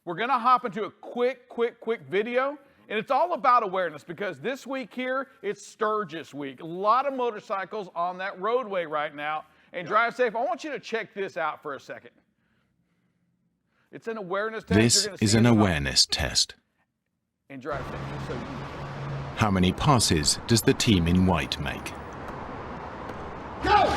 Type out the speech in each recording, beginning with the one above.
We're going to hop into a quick video, and it's all about awareness because this week here, it's Sturgis week. A lot of motorcycles on that roadway right now, and drive safe. I want you to check this out for a second. It's an awareness test. This is an awareness test. And drive safe, just so you know. How many passes does the team in white make? Go!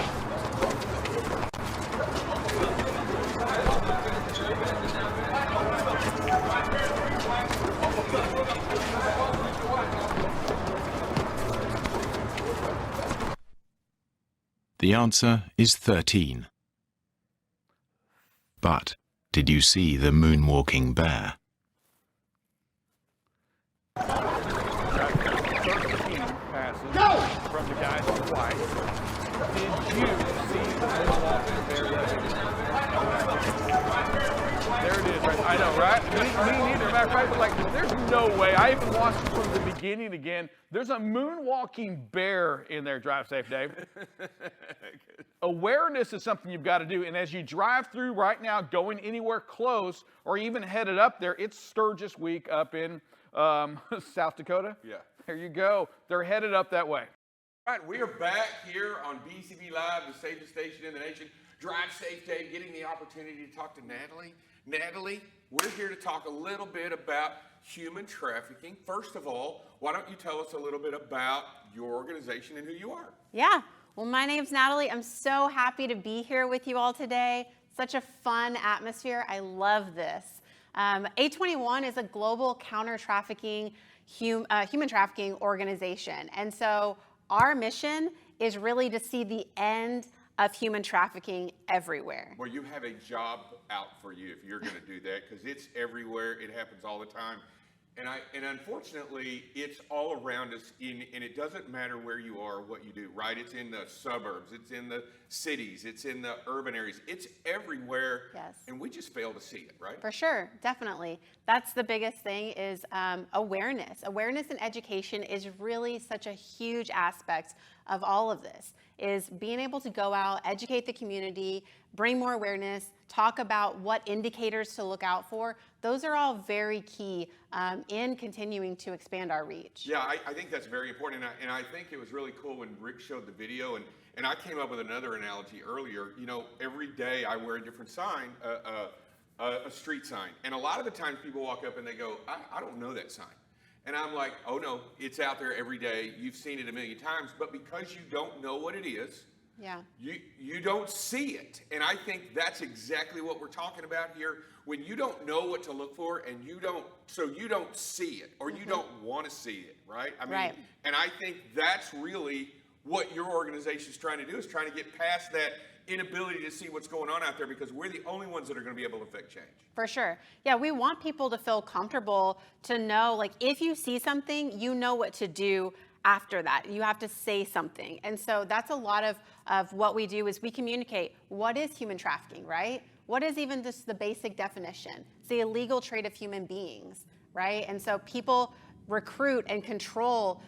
The answer is 13. But did you see the moonwalking bear? Passes from the guys in white. Did you see the moonwalking bear? There it is, right? I know, right? Me neither. Matter of fact, like, there's no way. I even watched it from the beginning again. There's a moonwalking bear in there. Drive safe, Dave. Awareness is something you've got to do. And as you drive through right now, going anywhere close or even headed up there, it's Sturgis week up in South Dakota. Yeah. There you go. They're headed up that way. All right, we are back here on BCB Live, the safest station in the nation. Drive Safe Day, getting the opportunity to talk to Natalie. Natalie, we're here to talk a little bit about human trafficking. First of all, why don't you tell us a little bit about your organization and who you are? Yeah, well, my name's Natalie. I'm so happy to be here with you all today. Such a fun atmosphere. I love this. A21 is a global counter-trafficking, human trafficking organization. And so our mission is really to see the end of human trafficking everywhere. Well, you have a job out for you if you're going to do that, because it's everywhere. It happens all the time. And unfortunately, it's all around us, and it doesn't matter where you are or what you do, right? It's in the suburbs, it's in the cities, it's in the urban areas. It's everywhere, yes. And we just fail to see it, right? For sure, definitely. That's the biggest thing is awareness. Awareness and education is really such a huge aspect of all of this, is being able to go out, educate the community, bring more awareness, talk about what indicators to look out for. Those are all very key in continuing to expand our reach. Yeah, I think that's very important. And I think it was really cool when Rick showed the video. And I came up with another analogy earlier. You know, every day I wear a different sign, a street sign. And a lot of the times people walk up and they go, I don't know that sign. And I'm like, oh no, it's out there every day. You've seen it a million times. But because you don't know what it is, yeah, you don't see it. And I think that's exactly what we're talking about here. When you don't know what to look for and you don't see it, or you don't want to see it, right? I mean, right. And I think that's really what your organization is trying to do, is trying to get past that inability to see what's going on out there, because we're the only ones that are going to be able to affect change. For sure. Yeah, we want people to feel comfortable, to know, like, if you see something, you know what to do after that. You have to say something. And so that's a lot of what we do, is we communicate what is human trafficking, right? What is even just the basic definition? It's the illegal trade of human beings, right? And so people recruit and control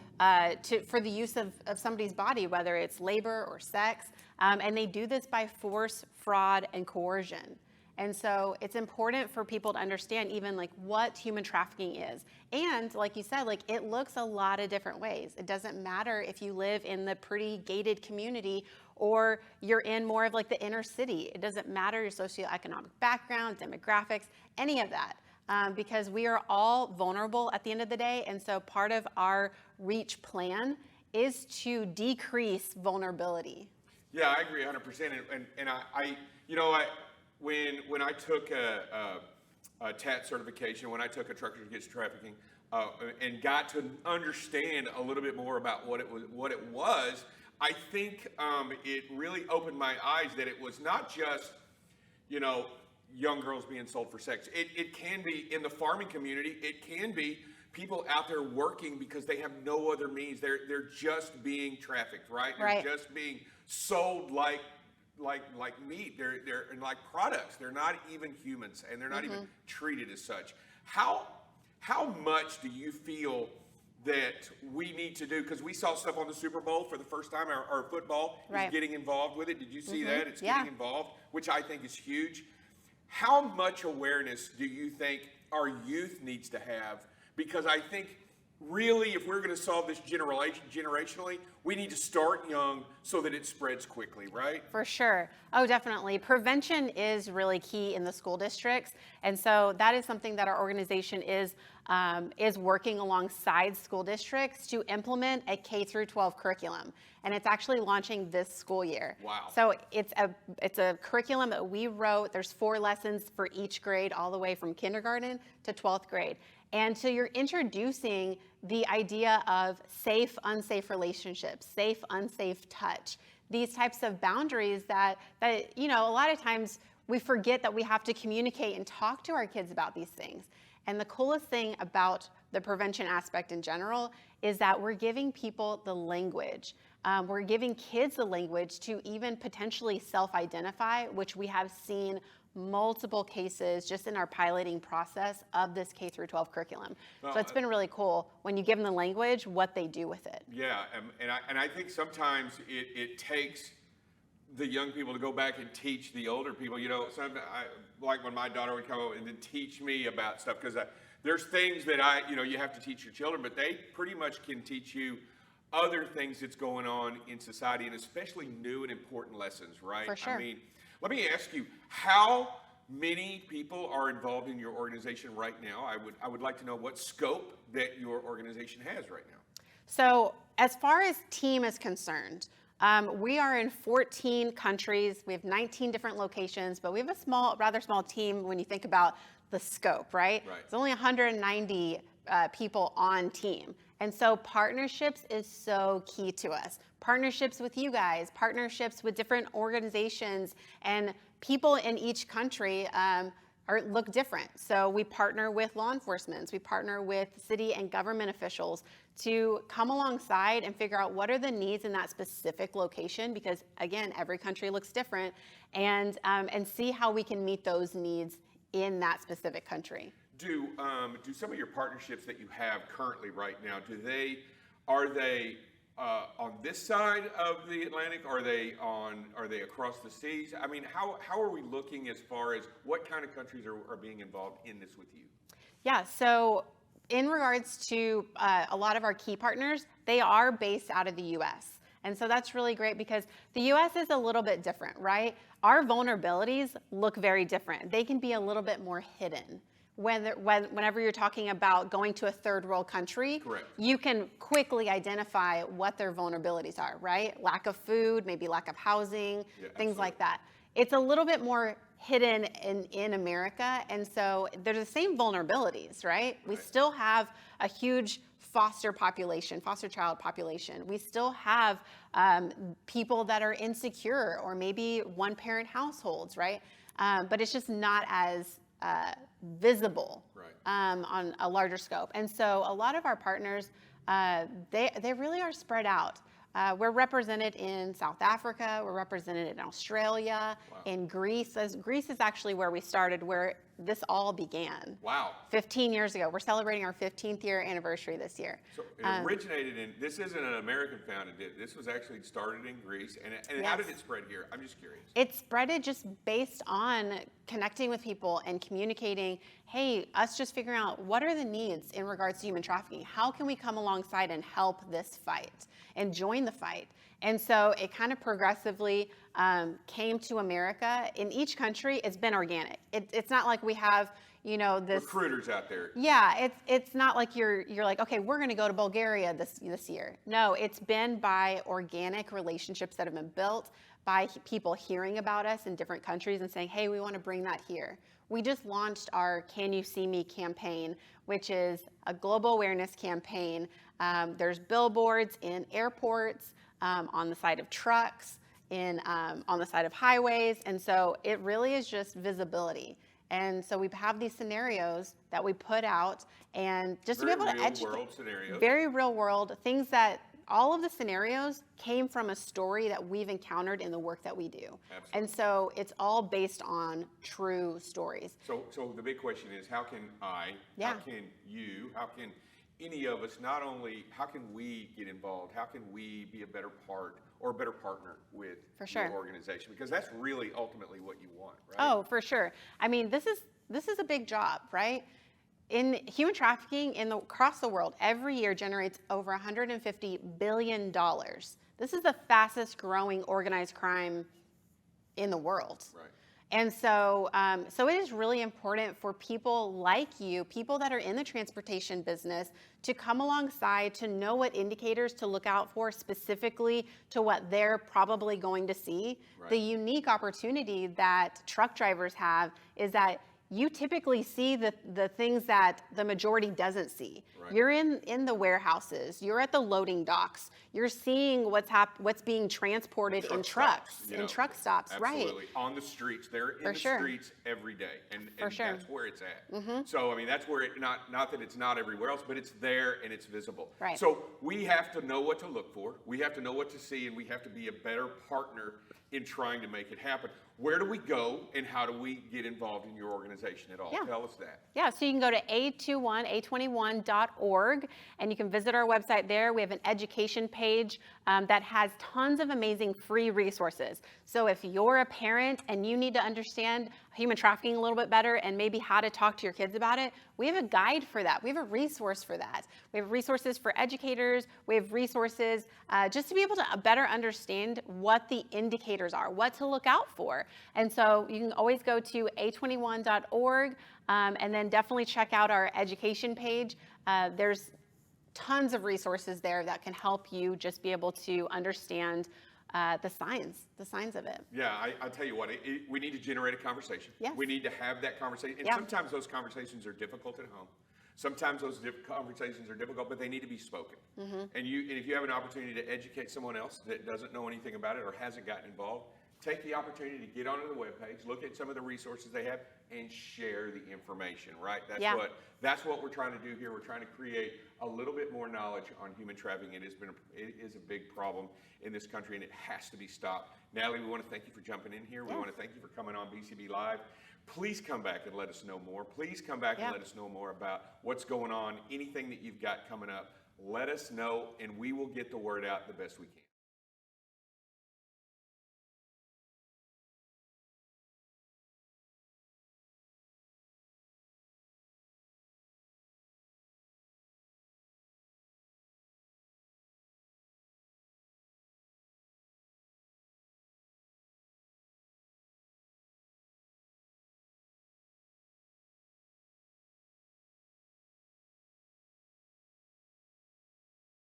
for the use of somebody's body, whether it's labor or sex, and they do this by force, fraud, and coercion. And so it's important for people to understand even like what human trafficking is. And like you said, like it looks a lot of different ways. It doesn't matter if you live in the pretty gated community or you're in more of like the inner city. It doesn't matter your socioeconomic background, demographics, any of that. Because we are all vulnerable at the end of the day. And so part of our REACH plan is to decrease vulnerability. Yeah, I agree 100%. And I you know, when I took a TAT certification, when I took a Truckers Against Trafficking, and got to understand a little bit more about what it was, I think it really opened my eyes that it was not just, you know, young girls being sold for sex. It can be in the farming community. It can be people out there working because they have no other means. They're just being trafficked, right? Right. They're just being sold like meat. They're like products. They're not even humans, and they're not even treated as such. How much do you feel that we need to do? Because we saw stuff on the Super Bowl for the first time. Our football is getting involved with it. Did you see that? It's getting involved, which I think is huge. how much awareness do you think our youth needs to have? Because I think really, if we're going to solve this generationally, we need to start young so that it spreads quickly, right? For sure. Oh, definitely. Prevention is really key in the school districts. And so that is something that our organization is working alongside school districts to implement a K through 12 curriculum. And it's actually launching this school year. Wow. So it's a curriculum that we wrote. There's 4 lessons for each grade, all the way from kindergarten to 12th grade. And so you're introducing the idea of safe, unsafe relationships, safe, unsafe touch, these types of boundaries that a lot of times we forget that we have to communicate and talk to our kids about these things. And the coolest thing about the prevention aspect in general is that we're giving people the language. We're giving kids the language to even potentially self-identify, which we have seen multiple cases just in our piloting process of this K through 12 curriculum. So it's been really cool when you give them the language, what they do with it. Yeah, and I think sometimes it takes the young people to go back and teach the older people. Like when my daughter would come over and then teach me about stuff, because there's things that you have to teach your children, but they pretty much can teach you other things that's going on in society, and especially new and important lessons, right? For sure. I mean, let me ask you, how many people are involved in your organization right now? I would like to know what scope that your organization has right now. So as far as team is concerned, we are in 14 countries. We have 19 different locations, but we have a rather small team when you think about the scope, right? It's only 190 people on team. And so partnerships is so key to us. Partnerships with you guys, partnerships with different organizations, and people in each country look different. So we partner with law enforcement, we partner with city and government officials to come alongside and figure out what are the needs in that specific location, because again, every country looks different, and see how we can meet those needs in that specific country. Do some of your partnerships that you have currently right now, are they on this side of the Atlantic? Are they across the seas? I mean, how are we looking as far as what kind of countries are being involved in this with you? Yeah, so in regards to a lot of our key partners, they are based out of the U.S. And so that's really great because the U.S. is a little bit different, right? Our vulnerabilities look very different. They can be a little bit more hidden. Whenever you're talking about going to a third world country, correct, you can quickly identify what their vulnerabilities are, right? Lack of food, maybe lack of housing, things like that. It's a little bit more hidden in America, and so there's the same vulnerabilities, right? We still have a huge foster child population. We still have people that are insecure or maybe one-parent households, right? But it's just not as visible on a larger scope. And so a lot of our partners, they really are spread out. We're represented in South Africa, we're represented in Australia, in Greece. Greece is actually where we started, where this all began. Wow. 15 years ago. We're celebrating our 15th year anniversary this year. So it originated this isn't an American founded, this was actually started in Greece. And how did it spread here? I'm just curious. It spreaded just based on connecting with people and communicating, hey, us just figuring out what are the needs in regards to human trafficking? How can we come alongside and help this fight and join the fight? And so it kind of progressively came to America. In each country, it's been organic. It's not like we have, this recruiters out there. Yeah, it's not like you're like, okay, we're going to go to Bulgaria this year. No, it's been by organic relationships that have been built by people hearing about us in different countries and saying, hey, we want to bring that here. We just launched our Can You See Me campaign, which is a global awareness campaign. There's billboards in airports, on the side of trucks, on the side of highways. And so it really is just visibility. And so we have these scenarios that we put out, and just to be able to educate. Very real world scenarios. Very real world things that all of the scenarios came from a story that we've encountered in the work that we do. Absolutely. And so it's all based on true stories. So the big question is, how can how can you, how can any of us, not only, how can we get involved? How can we be a better part or a better partner with For sure. your organization, because that's really ultimately what you want, right? Oh, for sure. I mean, this is a big job, right? In human trafficking across the world, every year generates over $150 billion. This is the fastest growing organized crime in the world. Right. And so, so it is really important for people like you, people that are in the transportation business, to come alongside, to know what indicators to look out for specifically to what they're probably going to see. Right. The unique opportunity that truck drivers have is that you typically see the things that the majority doesn't see. Right. You're in the warehouses, you're at the loading docks, you're seeing what's being transported in trucks, stops, you in know. truck stops, Absolutely. right? On the streets. They're in For the sure. streets every day. And sure. that's where it's at. So, I mean, that's where not that it's not everywhere else, but it's there and it's visible. Right. So we have to know what to look for. We have to know what to see, and we have to be a better partner in trying to make it happen. Where do we go, and how do we get involved in your organization at all? Yeah. Tell us that. Yeah, so you can go to A21, and you can visit our website there. We have an education page that has tons of amazing free resources. So if you're a parent and you need to understand human trafficking a little bit better and maybe how to talk to your kids about it, we have a guide for that. We have a resource for that. We have resources for educators. We have resources just to be able to better understand what the indicators are, what to look out for. And so you can always go to A21.org and then definitely check out our education page. There's tons of resources there that can help you just be able to understand the signs of it. Yeah, I tell you what, we need to generate a conversation. Yes. We need to have that conversation. And Yeah. sometimes those conversations are difficult at home. Sometimes those conversations are difficult, but they need to be spoken. And if you have an opportunity to educate someone else that doesn't know anything about it or hasn't gotten involved, take the opportunity to get onto the webpage, look at some of the resources they have, and share the information, right? That's what we're trying to do here. We're trying to create a little bit more knowledge on human trafficking. It is a big problem in this country, and it has to be stopped. Natalie, we want to thank you for jumping in here. We want to thank you for coming on BCB Live. Please come back and let us know more. Please come back and let us know more about what's going on, anything that you've got coming up. Let us know, and we will get the word out the best we can.